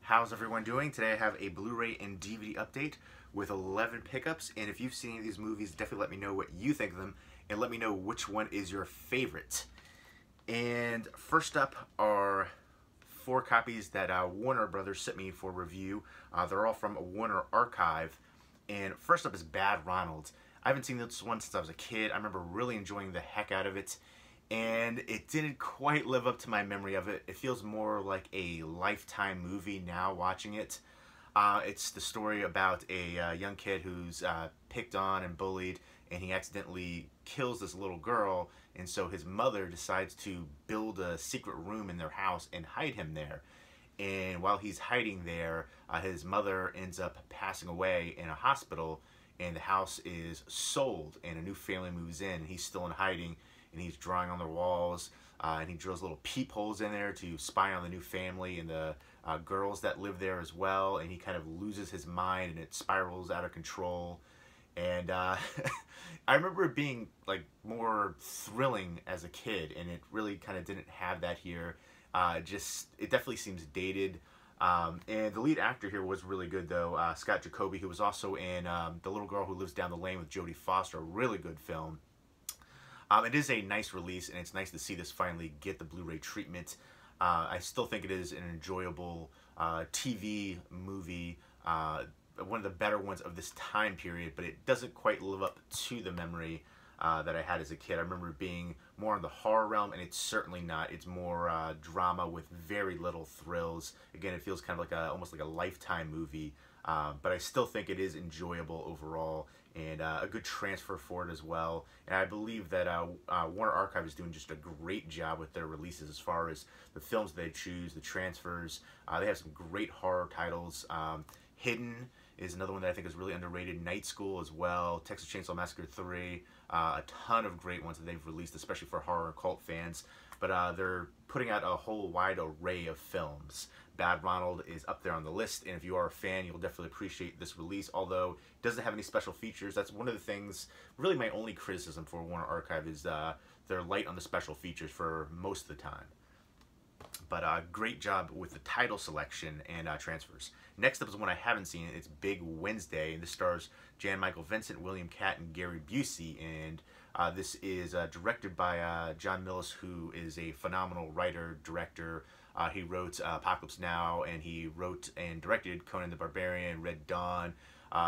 How's everyone doing? Today I have a Blu-ray and DVD update with 11 pickups, and if you've seen any of these movies, definitely let me know what you think of them, and let me know which one is your favorite. And first up are 4 copies that Warner Brothers sent me for review. They're all from a Warner archive, and first up is Bad Ronald. I haven't seen this one since I was a kid. I remember really enjoying the heck out of it, and it didn't quite live up to my memory of it. It feels more like a Lifetime movie now watching it. It's the story about a young kid who's picked on and bullied, and he accidentally kills this little girl, and so his mother decides to build a secret room in their house and hide him there. And while he's hiding there, his mother ends up passing away in a hospital, and the house is sold, and a new family moves in. He's still in hiding, and he's drawing on the walls, and he drills little peepholes in there to spy on the new family and the girls that live there as well, and he kind of loses his mind, and it spirals out of control. And I remember it being like more thrilling as a kid, and it really kind of didn't have that here. It definitely seems dated. And the lead actor here was really good though, Scott Jacoby, who was also in The Little Girl Who Lives Down the Lane with Jodie Foster, a really good film. It is a nice release, and it's nice to see this finally get the Blu-ray treatment. I still think it is an enjoyable TV movie, one of the better ones of this time period, but it doesn't quite live up to the memory that I had as a kid. I remember it being more in the horror realm, and it's certainly not. It's more drama with very little thrills. Again, it feels kind of like almost like a Lifetime movie, but I still think it is enjoyable overall, and a good transfer for it as well. And I believe that Warner Archive is doing just a great job with their releases as far as the films they choose, the transfers. They have some great horror titles. Hidden is another one that I think is really underrated. Night School as well. Texas Chainsaw Massacre 3. A ton of great ones that they've released, especially for horror and cult fans. But they're putting out a whole wide array of films. Bad Ronald is up there on the list, and if you are a fan, you'll definitely appreciate this release, although it doesn't have any special features. That's one of the things, really my only criticism for Warner Archive is they're light on the special features for most of the time. But great job with the title selection and transfers. Next up is one I haven't seen. It's Big Wednesday, and this stars Jan Michael Vincent, William Katt, and Gary Busey. And this is directed by John Mills, who is a phenomenal writer, director. He wrote Apocalypse Now, and he wrote and directed Conan the Barbarian, Red Dawn.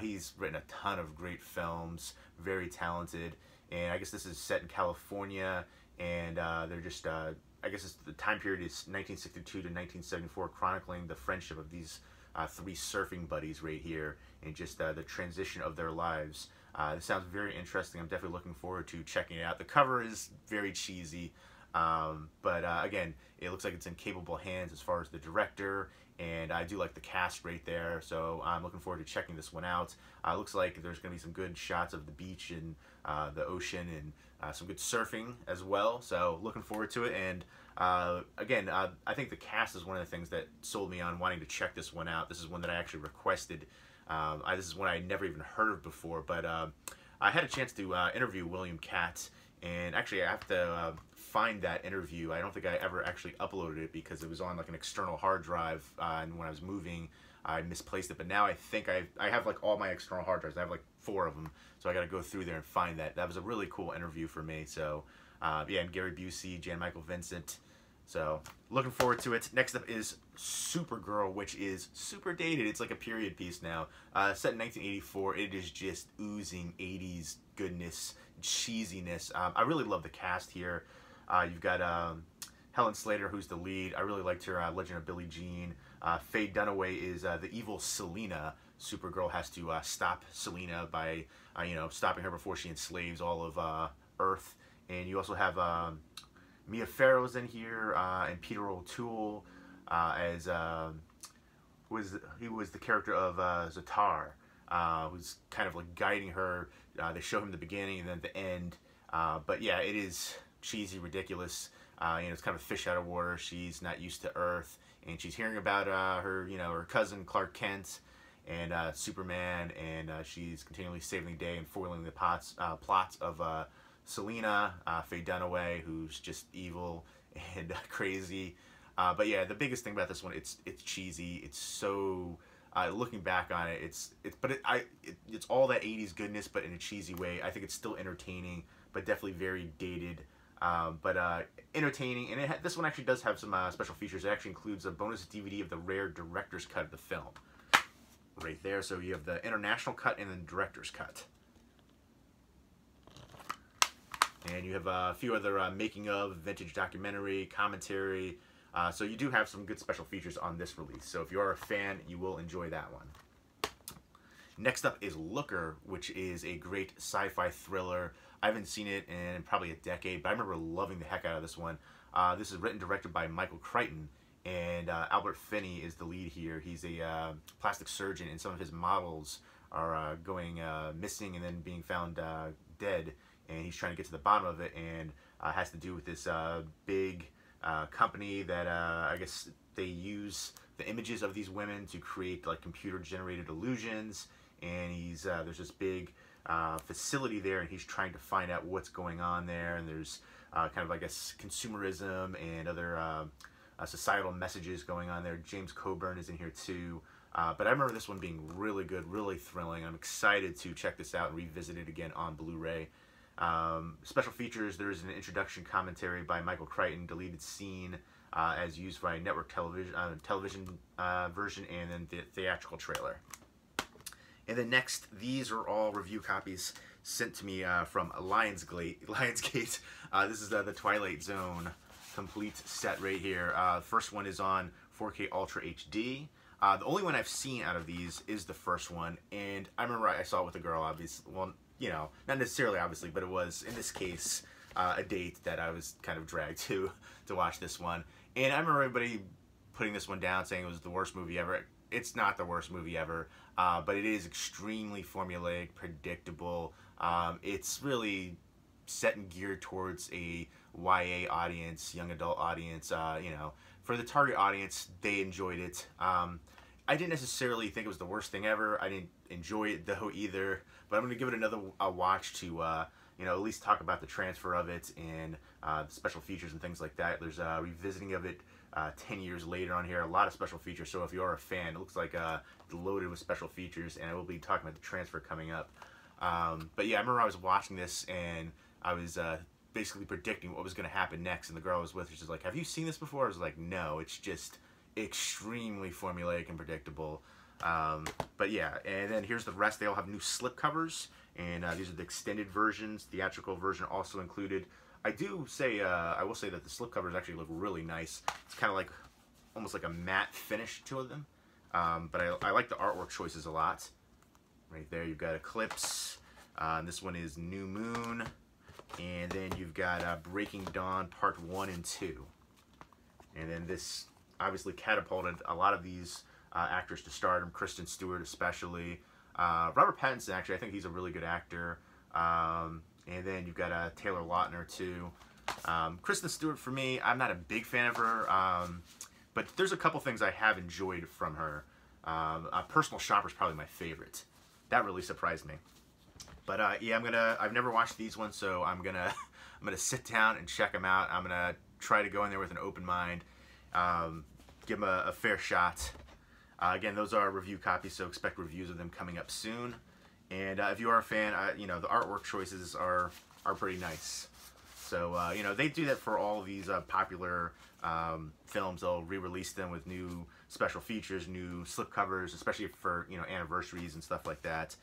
He's written a ton of great films, very talented. And I guess this is set in California, and they're just... I guess the time period is 1962 to 1974, chronicling the friendship of these 3 surfing buddies right here, and just the transition of their lives. This sounds very interesting. I'm definitely looking forward to checking it out. The cover is very cheesy, but again, it looks like it's in capable hands as far as the director, and I do like the cast right there, so I'm looking forward to checking this one out. Looks like there's going to be some good shots of the beach and the ocean, and some good surfing as well, so looking forward to it. And again, I think the cast is one of the things that sold me on wanting to check this one out. This is one that I actually requested. This is one I never even heard of before, but I had a chance to interview William Katt, and actually I have to find that interview. I don't think I ever actually uploaded it because it was on like an external hard drive, and when I was moving I misplaced it, but now I think I have like all my external hard drives. I have like 4 of them, so I got to go through there and find that. That was a really cool interview for me. So yeah, and Gary Busey, Jan Michael Vincent. So looking forward to it. Next up is Supergirl, which is super dated. It's like a period piece now. Set in 1984. It is just oozing 80s goodness, cheesiness. I really love the cast here. You've got Helen Slater, who's the lead. I really liked her Legend of Billie Jean. Faye Dunaway is the evil Selena. Supergirl has to stop Selena by, stopping her before she enslaves all of Earth. And you also have Mia Farrow's in here, and Peter O'Toole as he was the character of Zatar, who's kind of like guiding her. They show him the beginning and then the end. But yeah, it is cheesy, ridiculous. It's kind of a fish out of water. She's not used to Earth, and she's hearing about her cousin Clark Kent and Superman, and she's continually saving the day and foiling the plots of Selena, Faye Dunaway, who's just evil and crazy. But yeah, the biggest thing about this one, it's cheesy. It's so looking back on it, it's all that 80s goodness, but in a cheesy way. I think it's still entertaining, but definitely very dated. But entertaining, and this one actually does have some special features. It actually includes a bonus DVD of the rare director's cut of the film, right there. So you have the international cut and the director's cut, and you have a few other making of, vintage documentary, commentary. So you do have some good special features on this release. So if you are a fan, you will enjoy that one. Next up is Looker, which is a great sci-fi thriller. I haven't seen it in probably a decade, but I remember loving the heck out of this one. This is written and directed by Michael Crichton, and Albert Finney is the lead here. He's a plastic surgeon, and some of his models are going missing and then being found dead, and he's trying to get to the bottom of it, and has to do with this big company that I guess they use the images of these women to create like computer-generated illusions, and he's there's this big facility there, and he's trying to find out what's going on there, and there's kind of, I guess, consumerism and other societal messages going on there. James Coburn is in here too, but I remember this one being really good, really thrilling. I'm excited to check this out and revisit it again on Blu-ray. Special features, there is an introduction commentary by Michael Crichton, deleted scene as used by network television version, and then the theatrical trailer. And then next, these are all review copies sent to me from Lionsgate. This is the Twilight Zone complete set right here. First one is on 4K Ultra HD. The only one I've seen out of these is the first one, and I remember I saw it with a girl, obviously. Well, you know, not necessarily obviously, but it was, in this case, a date that I was kind of dragged to watch this one. And I remember everybody putting this one down, saying it was the worst movie ever. It's not the worst movie ever, but it is extremely formulaic, predictable. It's really set and geared towards a YA audience, young adult audience. You know, for the target audience, they enjoyed it. I didn't necessarily think it was the worst thing ever. I didn't enjoy it though either, but I'm going to give it another watch to you know, at least talk about the transfer of it and the special features and things like that. There's a revisiting of it 10 years later on here. A lot of special features, so if you are a fan, it looks like loaded with special features, and I will be talking about the transfer coming up. But yeah, I remember I was watching this, and I was basically predicting what was going to happen next, and the girl I was with was just like, have you seen this before? I was like, no, it's just extremely formulaic and predictable. But yeah, and then here's the rest. They all have new slipcovers, and these are the extended versions. Theatrical version also included. I will say that the slipcovers actually look really nice. It's kind of like, almost like a matte finish to them. But I like the artwork choices a lot. Right there, you've got Eclipse. This one is New Moon. And then you've got Breaking Dawn Part 1 and 2. And then this obviously catapulted a lot of these actors to stardom. Kristen Stewart especially. Robert Pattinson, actually, I think he's a really good actor. And then you've got Taylor Lautner too. Kristen Stewart, for me, I'm not a big fan of her, but there's a couple things I have enjoyed from her. Personal Shopper is probably my favorite. That really surprised me. But yeah, I've never watched these ones, so I'm gonna sit down and check them out. I'm gonna try to go in there with an open mind, give them a fair shot. Again, those are review copies, so expect reviews of them coming up soon. And if you are a fan, you know, the artwork choices are pretty nice. So, you know, they do that for all of these popular films. They'll re-release them with new special features, new slipcovers, especially for, you know, anniversaries and stuff like that.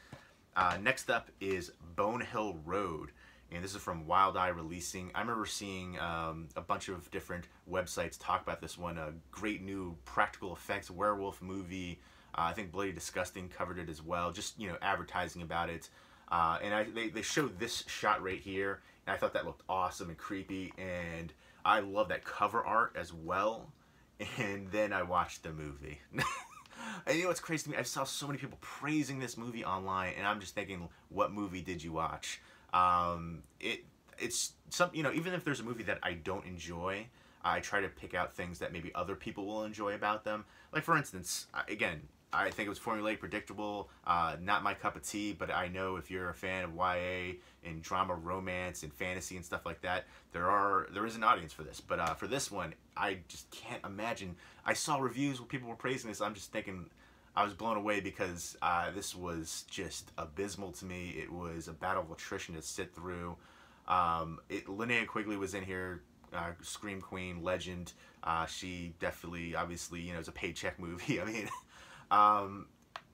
Next up is Bone Hill Road. And this is from Wild Eye Releasing. I remember seeing a bunch of different websites talk about this one. A great new practical effects werewolf movie. I think Bloody Disgusting covered it as well, just, you know, advertising about it. And they showed this shot right here, and I thought that looked awesome and creepy, and I love that cover art as well. And then I watched the movie. And you know what's crazy to me? I saw so many people praising this movie online, and I'm just thinking, what movie did you watch? It's some, you know, even if there's a movie that I don't enjoy, I try to pick out things that maybe other people will enjoy about them. Like, for instance, again, I think it was formulaic, predictable, not my cup of tea, but I know if you're a fan of YA and drama, romance, and fantasy and stuff like that, there is an audience for this. But for this one, I just can't imagine. I saw reviews where people were praising this. I'm just thinking, I was blown away because this was just abysmal to me. It was a battle of attrition to sit through. Linnea Quigley was in here, Scream Queen, legend. She definitely, obviously, you know, it's a paycheck movie. I mean,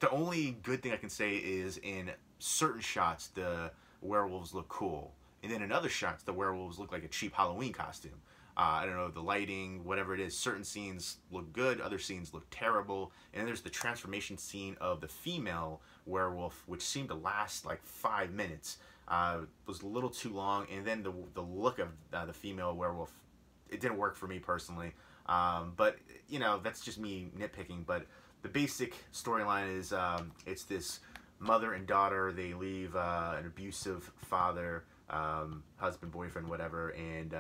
the only good thing I can say is in certain shots, the werewolves look cool. And then in other shots, the werewolves look like a cheap Halloween costume. I don't know, the lighting, whatever it is, certain scenes look good, other scenes look terrible. And then there's the transformation scene of the female werewolf, which seemed to last like 5 minutes. Was a little too long, and then the look of the female werewolf, it didn't work for me personally. But, you know, that's just me nitpicking. But the basic storyline is it's this mother and daughter. They leave an abusive father, husband, boyfriend, whatever, and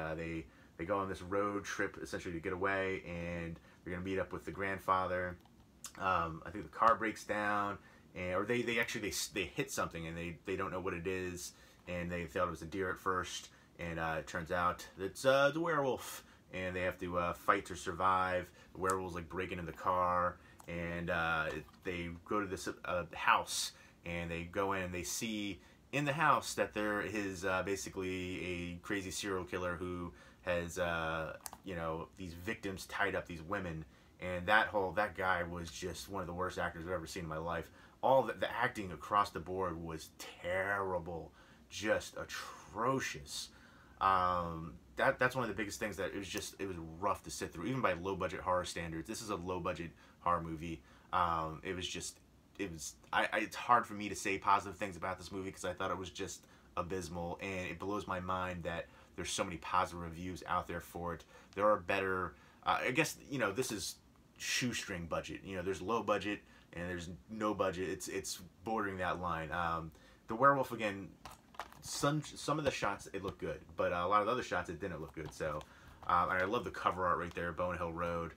they go on this road trip essentially to get away, and they're gonna meet up with the grandfather. I think the car breaks down, or they hit something, and they don't know what it is, and they thought it was a deer at first, and it turns out it's the werewolf, and they have to fight to survive. The werewolves like breaking into the car, and they go to this house, and they go in and they see in the house that there is basically a crazy serial killer who has you know, these victims tied up, these women, and that guy was just one of the worst actors I've ever seen in my life. All the acting across the board was terrible, just atrocious. That's one of the biggest things, that it was rough to sit through, even by low budget horror standards. This is a low budget horror movie. It's hard for me to say positive things about this movie because I thought it was just abysmal, and it blows my mind that there's so many positive reviews out there for it. There are better, I guess, you know, this is shoestring budget. You know, there's low budget and there's no budget. It's bordering that line. The werewolf, again, some of the shots, it looked good, but a lot of the other shots, it didn't look good. So I love the cover art right there, Bone Hill Road.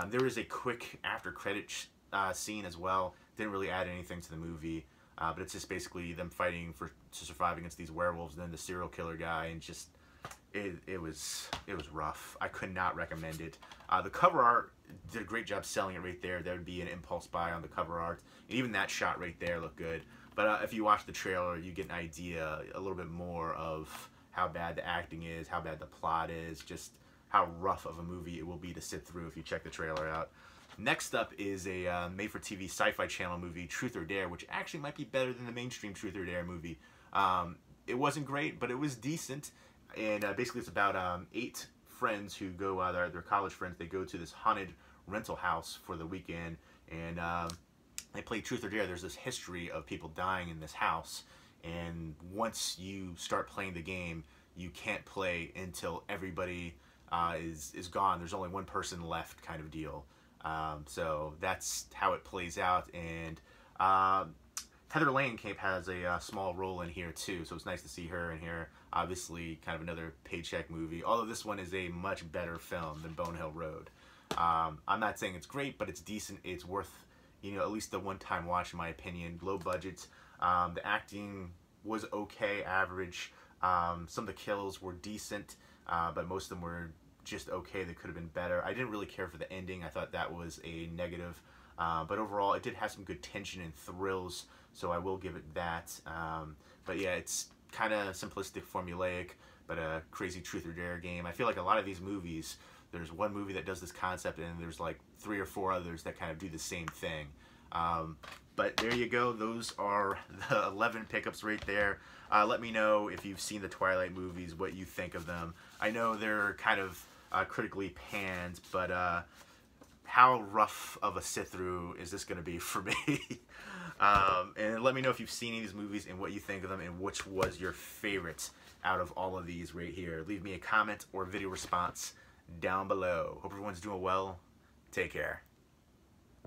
There is a quick after credit scene as well. Didn't really add anything to the movie, but it's just basically them fighting to survive against these werewolves, and then the serial killer guy, and just it was rough. I could not recommend it. The cover art did a great job selling it right there. There would be an impulse buy on the cover art, and even that shot right there looked good. But if you watch the trailer, you get an idea a little bit more of how bad the acting is, how bad the plot is, just how rough of a movie it will be to sit through if you check the trailer out. Next up is a made-for-TV Sci-Fi Channel movie, Truth or Dare, which actually might be better than the mainstream Truth or Dare movie. It wasn't great, but it was decent. And basically it's about 8 friends who go, they're college friends, they go to this haunted rental house for the weekend, and they play Truth or Dare. There's this history of people dying in this house, and once you start playing the game, you can't play until everybody is gone. There's only one person left, kind of deal. So that's how it plays out, and Heather Langenkamp has a small role in here too, so it's nice to see her in here. Obviously, kind of another paycheck movie, although this one is a much better film than Bone Hill Road. I'm not saying it's great, but it's decent. It's worth, you know, at least the one-time watch, in my opinion. Low budget. The acting was okay, average. Some of the kills were decent, but most of them were just okay. They could have been better. I didn't really care for the ending. I thought that was a negative. But overall, it did have some good tension and thrills, so I will give it that. But yeah, it's kind of simplistic, formulaic, but a crazy Truth or Dare game. I feel like a lot of these movies, there's one movie that does this concept, and there's like 3 or 4 others that kind of do the same thing. But there you go. Those are the 11 pickups right there. Let me know if you've seen the Twilight movies, what you think of them. I know they're kind of critically panned, but how rough of a sit-through is this going to be for me? And let me know if you've seen any of these movies and what you think of them, and which was your favorite out of all of these right here. Leave me a comment or video response down below. Hope everyone's doing well. Take care.